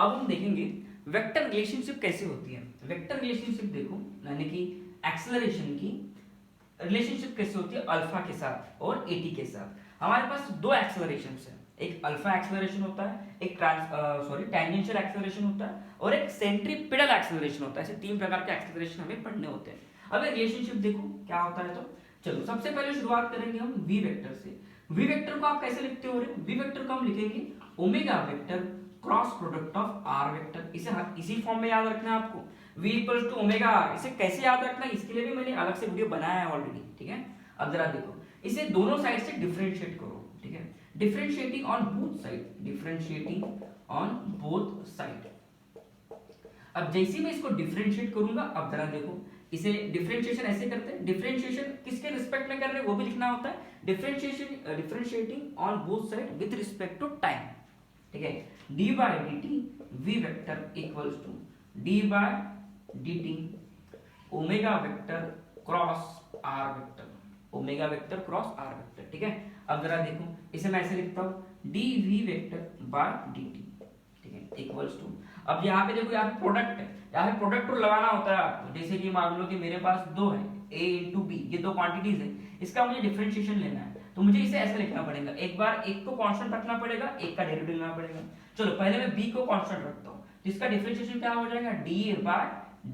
अब हम देखेंगे वेक्टर रिलेशनशिप कैसे होती है। वेक्टर रिलेशनशिप देखो, यानी कि एक्सेलरेशन की रिलेशनशिप कैसे होती है अल्फा के साथ और एटी के साथ। हमारे पास दो एक्सेलरेशन है, एक अल्फा एक्सेलरेशन होता है, एक टेंजेंशियल एक्सेलरेशन होता है और एक सेंट्रीपिटल एक्सेलरेशन होता है। ऐसे तीन प्रकार के एक्सेलरेशन हमें पढ़ने होते हैं। अब रिलेशनशिप देखो क्या होता है। तो चलो सबसे पहले शुरुआत करेंगे हम वी वेक्टर से। वी वेक्टर को आप कैसे लिखते हो? वी वेक्टर को हम लिखेंगे omega vector cross product of R vector. इसी फॉर्म में याद रखना है आपको, v equals to omega R. इसे कैसे याद रखना है इसके लिए भी मैंने अलग से वीडियो बनाया है ऑलरेडी, ठीक है। अब जरा देखो, इसे दोनों साइड से डिफरेंशिएट करो, ठीक है। Differentiating on both side, differentiating on both side. अब जैसे मैं इसको डिफरेंशिएट करूंगा, अब जरा देखो, इसे डिफरेंशिएशन ऐसे करते हैं। डिफरेंशिएशन किसके रिस्पेक्ट में कर रहे हैं वो भी लिखना होता है। Differentiating on both side with respect to time, ठीक है। d by dt v vector equals to d by dt omega vector cross r vector, omega vector cross r vector, ठीक है। अब जरा देखो, इसे मैं ऐसे लिखता हूं dv वेक्टर बाय dt, ठीक है, इक्वल्स टू। अब यहाँ पे देखो, यहाँ पे प्रोडक्ट है, यहाँ पे प्रोडक्ट रूल लगाना होता है आपको। जैसे कि मान लो कि मेरे पास दो है a इंटू बी, ये दो क्वांटिटीज है, इसका मुझे डिफरेंशिएशन लेना है, तो मुझे इसे ऐसे लिखना पड़ेगा। एक बार एक को कांस्टेंट रखना पड़ेगा, एक का डेरिवेटिव लेना पड़ेगा। चलो पहले मैं b को कांस्टेंट रखता हूँ, तो इसका डिफरेंशिएशन क्या हो जाएगा, d बाय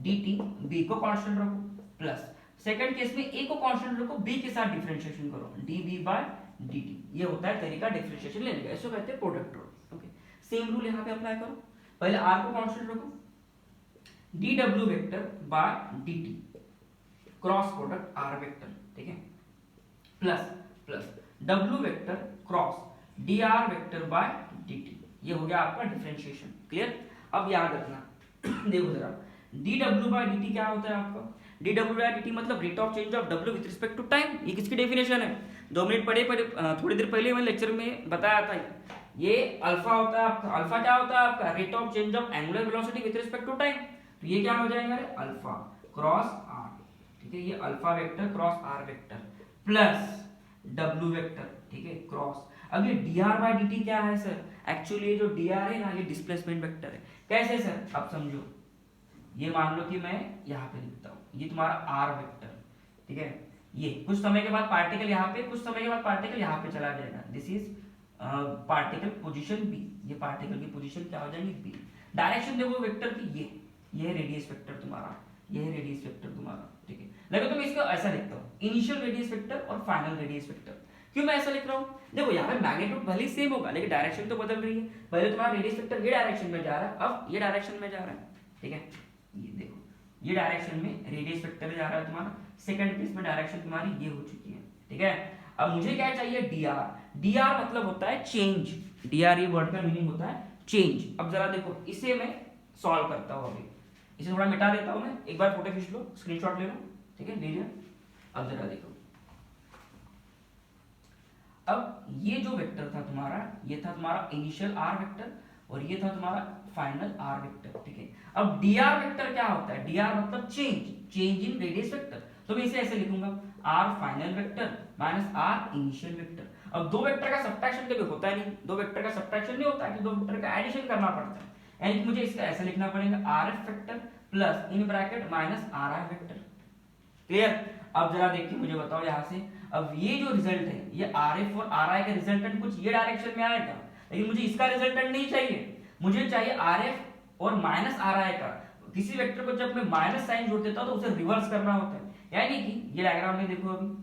dt, b को कांस्टेंट रखो, प्लस सेकंड केस में a को कांस्टेंट रखो, b के साथ डिफरेंशिएशन करो, db बाय dt। ये होता है तरीका डिफरेंशिएशन लेने का, इसको कहते हैं product rule. Okay, same rule यहाँ पे अप्लाई करो। पहले r को कांस्टेंट रखो, dw vector by dt cross product r vector, ठीक है, plus w vector cross dr vector by dt। ये हो गया आपका डिफरेंशिएशन, क्लियर। अब याद रखना देखो जरा, dw बाय dt क्या होता है आपका? dw बाय dt मतलब rate of change of w with respect to time. ये किसकी डेफिनेशन है? 2 मिनट थोड़ी देर पहले मैंने लेक्चर में बताया था। ये अल्फा होता है आपका। अल्फा क्या होता है आपका? Rate of change of angular velocity with respect to time. तो ये क्या हो जाएगा, अल्फा क्रॉस r, ठीक है, ये alpha vector cross r vector plus w vector, ठीक है, क्रॉस। अब ये dr बाय dt क्या है सर? एक्चुअली ये जो dr है ना, ये डिस्प्लेसमेंट वेक्टर है। कैसे सर? अब समझो, ये मान लो कि मैं यहाँ पे लिखता हूँ, ये तुम्हारा r वेक्टर, ठीक है, ये कुछ समय के बाद पार्टिकल यहाँ पे, कुछ समय के बाद पार्टिकल यहाँ पे चला जाएगा। This is particle position b, ये पार्टिकल की पोजीशन क्या हो जाएगी, b। डायरेक्शन देखो वेक्टर की, ये है रेडियस वेक्टर तुम्हारा, ये है रेडियस वेक्टर तुम्हारा, ठीक है। लेकिन तो मैं इसको ऐसा लिखता हूँ, इनिशियल रेडियस वेक्टर और फाइनल रेडियस वेक्टर। क्यों मैं ऐसा लिख रहा हूँ? देखो यहाँ पे मैग्नीट्यूड भले ही सेम होगा, लेकिन डायरेक्शन तो बदल रही है। पहले तुम्हारा रेडियस वेक्टर ये डायरेक्शन में जा रहा है, अब ये डायरेक्शन में जा रहा है, ठीक है। ये देखो, ये डायरेक्शन में रेडियस वेक्टर जा रहा है तुम्हारा, सेकंड केस में डायरेक्शन तुम्हारी ये हो चुकी है, ठीक है। अब मुझे क्या चाहिए, dr मतलब होता है चेंज, dr ये वर्ड का मीनिंग होता है चेंज। अब जरा देखो, इसे मैं सॉल्व करता हूँ, अभी इसे थोड़ा मिटा देता हूँ मैं, एक बार फोटो खींच लो, स्क्रीनशॉट ले लो, ठीक है, ले लिया। अब जरा देखो, अब ये जो वेक्टर था तुम्हारा, ये था तुम्हारा इनिशियल r वेक्टर और ये था तुम्हारा फाइनल r वेक्टर, ठीक है। अब dr वेक्टर क्या होता है? dr मतलब चेंज इन रेडियस वेक्टर। तो मैं इसे ऐसे लिखूंगा, r final vector minus r initial vector. अब दो वेक्टर का सब्ट्रैक्शन कभी होता है नहीं, दो वेक्टर का सब्ट्रैक्शन नहीं होता है, कि दो वेक्टर का एडिशन करना पड़ता है। यानी कि मुझे इसका ऐसा लिखना पड़ेगा, rf vector plus in bracket minus ri vector, clear. अब जरा देखिए, मुझे बताओ यहाँ से, अब ये जो रिजल्ट है, ये rf और ri का रिजल्टेंट कुछ ये डायरेक्शन में आएगा, लेकिन मुझे इसका रिजल्टेंट नहीं चाहिए, मुझे चाहिए rf और माइनस ri का। किसी वेक्टर को जब मैं माइनस साइन जोड़ देता हूं तो उसे रिवर्स करना होता है। यानी कि ये डायग्राम में देखो, अभी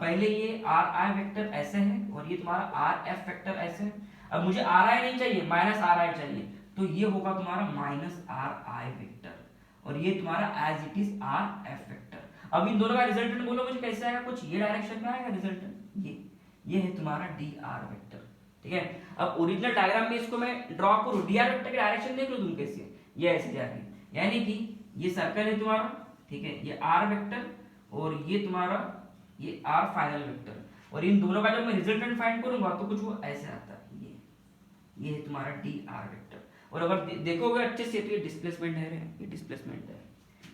पहले ये ri वेक्टर ऐसे है और ये तुम्हारा rf वेक्टर ऐसे है। अब मुझे ri नहीं चाहिए, माइनस ri चाहिए, तो ये होगा तुम्हारा माइनस ri वेक्टर और ये तुम्हारा as it is rf vector. अब इन दोनों का रिजल्टेंट बोलो मुझे कैसे आएगा, कुछ ये डायरेक्शन में आएगा रिजल्टेंट, ये है तुम्हारा dr वेक्टर, ठीक है। अब ओरिजिनल डायग्राम में इसको मैं ड्रॉ करूं, dr वेक्टर की डायरेक्शन देख लो तुम कैसे, ये ऐसे जा रही है। यानी कि ये सर्कल है तुम्हारा, ठीक है, ये r वेक्टर और ये तुम्हारा ये r फाइनल वेक्टर, और इन दोनों का जब मैं रिजल्टेंट फाइंड करूंगा तो कुछ वो ऐसे आता है, ये है तुम्हारा dr वेक्टर। और अगर देखोगे अच्छे से तो ये डिस्प्लेसमेंट है, ये डिस्प्लेसमेंट है,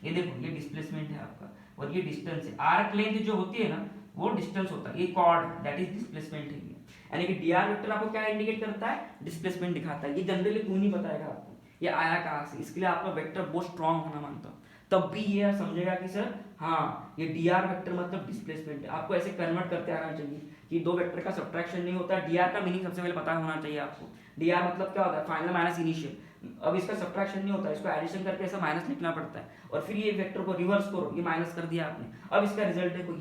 ये देखो ये डिस्प्लेसमेंट है आपका, और ये डिस्टेंस है। आर्क लेंथ जो होती है ना, वो डिस्टेंस होता है, ये कॉर्ड दैट इज डिस्प्लेसमेंट है। यानी कि dr वेक्टर आपको क्या इंडिकेट करता है, डिस्प्लेसमेंट दिखाता है। ये जनरली क्यों नहीं बताएगा आपको, ये आया कहाँ से, इसके लिए आपका वेक्टर बहुत स्ट्रांग होना मानता हूँ, तब भी ये समझेगा कि सर हाँ ये dr वेक्टर मतलब डिस्प्लेसमेंट है। आपको ऐसे कन्वर्ट करते आना चाहिए कि दो वेक्टर का सब्ट्रैक्शन नहीं होता। dr का मीनिंग सबसे पहले पता होना चाहिए आपको। dr मतलब क्या होता है, फाइनल माइनस इनिशियल। अब इसका सब्ट्रैक्शन नहीं होता, इसको एडिशन करके ऐसा माइनस लिखना पड़ता है, और फिर ये वेक्टर को रिवर्स करो, ये माइनस कर दिया आपने, अब इसका रिजल्ट देखो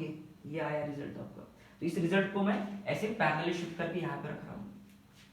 ये आया रिजल्ट आपका। तो इस रिजल्ट को मैं ऐसे पैरेलली शिफ्ट करके यहाँ पे रख रहा हूँ।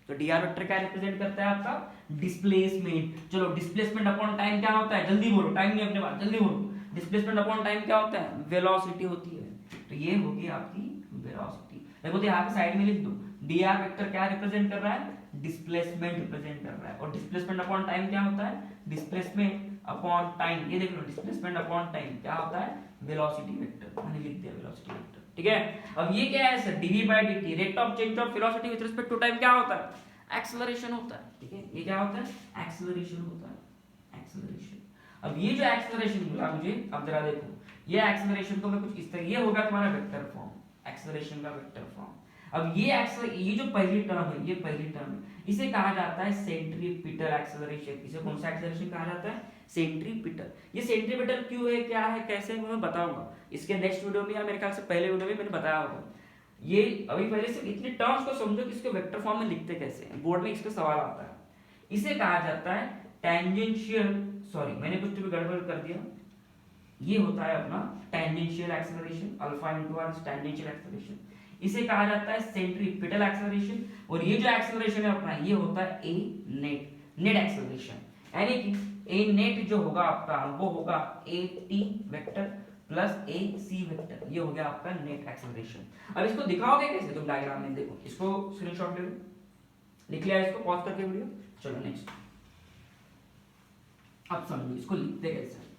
तो dr वेक्टर क्या रिप्रेजेंट करता है आपका, डिस्प्लेसमेंट। चलो डिस्प्लेसमेंट अपॉन टाइम क्या होता है, जल्दी बोलो, टाइम नहीं अपने पास, जल्दी बोलो। डिस्प्लेसमेंट अपॉन टाइम क्या होता है, वेलोसिटी होती है। तो ये होगी आपकी वेलोसिटी। देखो तो यहाँ पे साइड में लिख दो, dr वेक्टर क्या रिप्रेजेंट कर रहा है, डिस्प्लेसमेंट रिप्रेजेंट कर रहा है, और डिस्प्लेसमेंट अपॉन टाइम क्या होता है, डिस्प्लेसमेंट अपॉन टाइम। ये देख लो, डिस्प्लेसमेंट अपॉन टाइम क्या होता है, वेलोसिटी वेक्टर। मैंने लिख दिया वेलोसिटी वेक्टर, ठीक है। अब ये क्या है sir, dv by dt, rate of change of velocity with respect to time क्या होता है, एक्सेलरेशन होता है, ठीक है। ये क्या होता है, एक्सेलरेशन होता है, एक्सेलरेशन। अब ये जो एक्सेलरेशन मिला मुझे, अब जरा देखो, ये एक्सेलरेशन को मैं कुछ इस तरह, ये होगा तुम्हारा वेक्टर फॉर्म, एक्सेलरेशन का वेक्टर फॉर्म। अब ये जो पहली टर्म है, ये पहली टर्म है, इसे कहा जाता है सेंट्रीपिटल एक्सेलरेशन। इसे कौन सा एक्सेलरेशन कहा जाता है, सेंट्रीपिटल। ये सेंट्रीपिटल क्यों है, क्या है, कैसे है, मैं बताऊंगा इसके नेक्स्ट वीडियो में, या मेरे ख्याल से पहले वीडियो में मैंने बताया होगा। ये अभी पहले से इतने टर्म्स को समझो कि इसको वेक्टर फॉर्म में लिखते कैसे हैं, बोर्ड में इसका सवाल आता है। इसे कहा जाता है टेंजेंशियल, सॉरी मैंने कुछ तो भी गड़बड़ कर दिया, ये होता है अपना tangential acceleration, alpha into R tangential acceleration. इसे कहा जाता है सेंट्रीपिटल एक्सेलरेशन, और ये जो एक्सेलरेशन है अपना, ये होता है ए नेट एक्सेलरेशन। यानी कि ए नेट जो होगा आपका, वो होगा A T vector plus A C vector, ये हो गया आपका नेट एक्सेलरेशन। अब इसको दिखाओगे कैसे तुम डायग्राम में, देखो इसको स्क्रीनशॉट ले लो, लिख लिया इसको, पॉज करके वीडियो, चलो नेक्स्ट। अब समझो इसको लिखते कैसे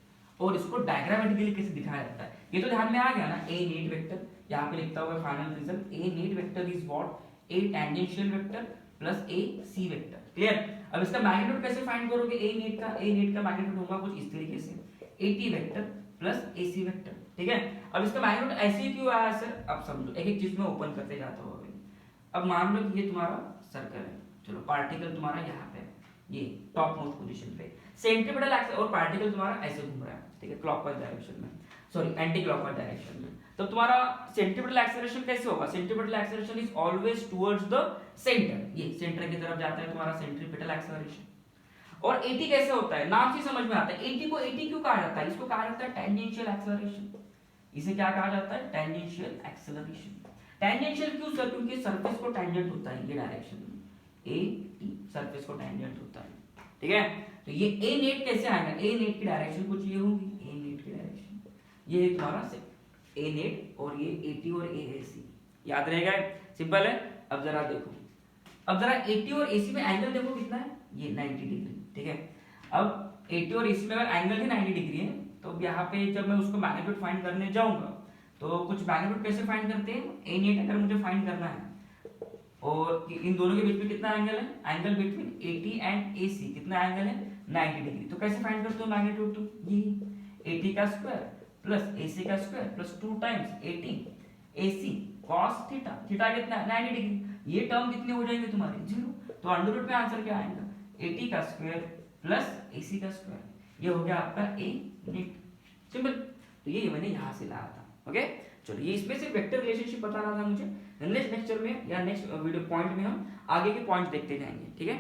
और इसको डायग्रामेटिकली कैसे दिखाया जाता है। ये तो ध्यान में आ गया ना, ए नेट वेक्टर, यहाँ पे लिखता हुआ final result, A net vector is what, A tangential vector plus A C vector, clear. अब इसका मैग्नीट्यूड कैसे फाइंड करोगे, ए नेट का मैग्नीट्यूड होगा कुछ इस तरीके से, A T vector plus A C vector, ठीक है। अब इसका मैग्नीट्यूड ऐसे क्यों आया सर, अब समझो, एक एक चीज में ओपन करते जाता हूँ। अब मान लो कि ये तुम्हारा सर्कल है, चलो पार्टिकल तुम्हारा यहाँ पे, ये टॉप मोस्ट पोजीशन पे, सेंट्रीपिटल एक्सेल, और पार्टिकल तुम्हारा ऐसे घूम रहा है, ठीक है, क्लॉकवाइज डायरेक्शन में, सॉरी एंटी क्लॉकवाइज डायरेक्शन में। तो तुम्हारा सेंट्रीपिटल एक्सेलरेशन कैसे होगा, centripetal acceleration is always towards the centre, ये सेंटर की तरफ जाता है तुम्हारा सेंट्रीपिटल एक्सेलरेशन। और एटी कैसे होता है, नाम से समझ में आता है, एटी को एटी क्यों कहा जाता है, इसको कहा जाता है टेंजेंशियल एक्सेलरेशन। इसे क्या कहा जाता है, टेंजेंशियल एक्सेलरेशन। टेंजेंशियल क्यों सर, क्योंकि सरफेस को टेंजेंट होता है ये डायरेक्शन में, ए टी सरफेस को टेंजेंट होता है, ठीक है। तो ये ए नेट कैसे आएगा, ए नेट की डायरेक्शन कुछ ये होगी, ए नेट की डायरेक्शन ये है तुम्हारा ए नेट, और ये ए टी और ए सी, याद रहेगा, सिंपल है। अब जरा देखो, अब जरा ए टी और ए सी में एंगल देखो कितना है, ये 90 डिग्री, ठीक है। अब ए टी और ए सी में अगर एंगल ही 90 डिग्री है, तो यहाँ पे जब मैं उसको मैग्नीट्यूड फाइंड करने जाऊंगा, तो कुछ मैग्नीट्यूड कैसे फाइंड करते हैं, ए नेट अगर मुझे फाइंड करना है, और इन दोनों के बीच में कितना एंगल है, angle between AT and AC कितना एंगल है, 90 डिग्री। तो कैसे फाइंड करते हो मैग्नीट्यूड, तो ये AT का स्क्वायर प्लस AC का square plus 2 times AT AC cos theta, theta कितना है 90 डिग्री, ये टर्म कितने हो जाएंगे तुम्हारे 0। तो अंडर रूट में आंसर क्या आएगा, AT का स्क्वायर प्लस AC का स्क्वायर, ये हो गया आपका A नेट, सिंपल। तो ये मैंने यहाँ से लाया था, ओके। चलो ये इसमें से वेक्टर रिलेशनशिप बताना था मुझे, नेक्स्ट लेक्चर में या नेक्स्ट वीडियो पॉइंट में हम आगे के पॉइंट देखते जाएंगे, ठीक है।